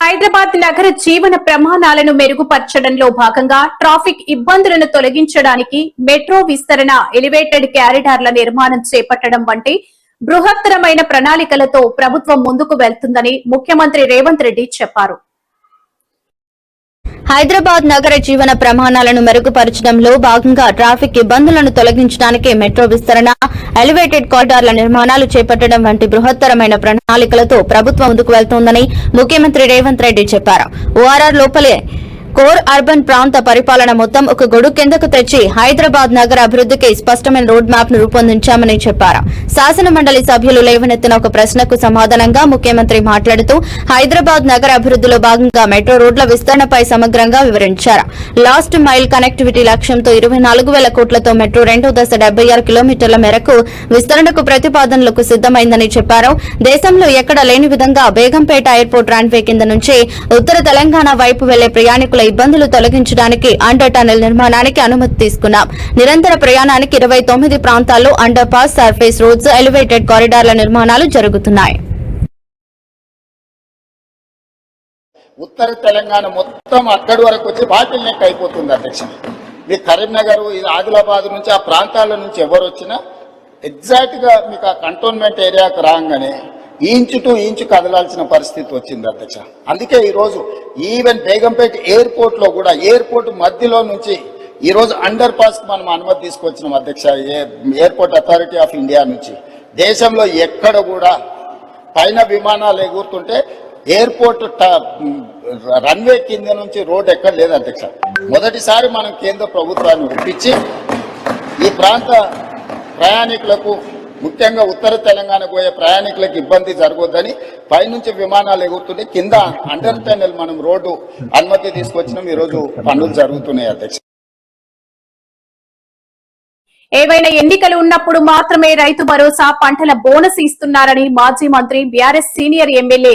హైదరాబాద్ నగర జీవన ప్రమాణాలను మెరుగుపరచడంలో భాగంగా ట్రాఫిక్ ఇబ్బందులను తొలగించడానికి మెట్రో విస్తరణ, ఎలివేటెడ్ క్యారిడార్ల నిర్మాణం చేపట్టడం వంటి బృహత్తరమైన ప్రణాళికలతో ప్రభుత్వం ముందుకు వెళ్తుందని ముఖ్యమంత్రి రేవంత్ రెడ్డి చెప్పారు. హైదరాబాద్ నగర జీవన ప్రమాణాలను మెరుగుపరచడంలో భాగంగా ట్రాఫిక్ ఇబ్బందులను తొలగించడానికి మెట్రో విస్తరణ, ఎలివేటెడ్ కారిడార్ల నిర్మాణాలు చేపట్టడం వంటి బృహత్తరమైన ప్రణాళికలతో ప్రభుత్వం ముందుకు వెళ్తోందని ముఖ్యమంత్రి రేవంత్ రెడ్డి చెప్పారు. ఓఆర్ఆర్ లోపలే కోర్ అర్బన్ ప్రాంత పరిపాలన మొత్తం ఒక గొడుగు కిందకు తెచ్చి హైదరాబాద్ నగర అభివృద్ధికి స్పష్టమైన రోడ్ మ్యాప్ ను రూపొందించామని చెప్పారు. శాసన మండలి సభ్యులు లేవనెత్తిన ఒక ప్రశ్నకు సమాధానంగా ముఖ్యమంత్రి మాట్లాడుతూ హైదరాబాద్ నగర అభివృద్ధిలో భాగంగా మెట్రో రోడ్ల విస్తరణపై సమగ్రంగా వివరించారు. లాస్ట్ మైల్ కనెక్టివిటీ లక్ష్యంతో 24,000 కోట్లతో మెట్రో రెండో దశ 76 కిలోమీటర్ల మేరకు విస్తరణకు ప్రతిపాదనలకు సిద్దమైందని చెప్పారు. దేశంలో ఎక్కడ లేని విధంగా బేగంపేట ఎయిర్పోర్ట్ రన్వే కింద నుంచి ఉత్తర తెలంగాణ వైపు వెళ్లే ప్రయాణికుల ఇబ్బందులు తొలగించడానికి అండర్ టనెల్ నిర్మాణానికి అనుమతి తీసుకున్నాం. నిరంతర ప్రయాణానికి 29 ప్రాంతాల్లో underpass, surface roads, elevated కారిడార్ల నిర్మాణాలు జరుగుతున్నాయి. ఉత్తర తెలంగాణ మొత్తం అక్కడి వరకు వచ్చి బాటిల్ నెక్ అయిపోతుంది అధ్యక్ష. మీ కరీంనగర్, ఆదిలాబాద్ నుంచి ఆ ప్రాంతాల నుంచి ఎవరు వచ్చినా ఎగ్జాక్ట్ గా మీకు ఆ కంటోన్మెంట్ ఏరియాకు రాగానే ఇంచు టు ఇంచు కదలాల్సిన పరిస్థితి వచ్చింది అధ్యక్ష. అందుకే ఈరోజు ఈవెన్ బేగంపేట ఎయిర్పోర్ట్ లో కూడా ఎయిర్పోర్ట్ మధ్యలో నుంచి ఈరోజు అండర్ పాస్ మనం అనుమతి తీసుకొచ్చినాం అధ్యక్ష. ఎయిర్పోర్ట్ అథారిటీ ఆఫ్ ఇండియా నుంచి దేశంలో ఎక్కడ కూడా పైన విమానాలు ఎగురుతుంటే ఎయిర్పోర్ట్ రన్వే కింద నుంచి రోడ్ ఎక్కడ లేదు అధ్యక్ష. మొదటిసారి మనం కేంద్ర ప్రభుత్వాన్ని ఒప్పించి ఈ ప్రాంత ప్రయాణికులకు, ముఖ్యంగా ఉత్తర తెలంగాణ పోయే ప్రయాణికులకు ఇబ్బంది జరగొద్దని పైనుంచి విమానాలు ఎగురుతుంటే కింద అండర్ టనెల్ మనం రోడ్డు అనుమతి తీసుకొచ్చినాం. ఈరోజు పనులు జరుగుతున్నాయి అధ్యక్ష. ఏవైనా ఎన్నికలు ఉన్నప్పుడు మాత్రమే రైతు భరోసా, పంటల బోనస్ ఇస్తున్నారని మాజీ మంత్రి బీఆర్ఎస్ సీనియర్ ఎమ్మెల్యే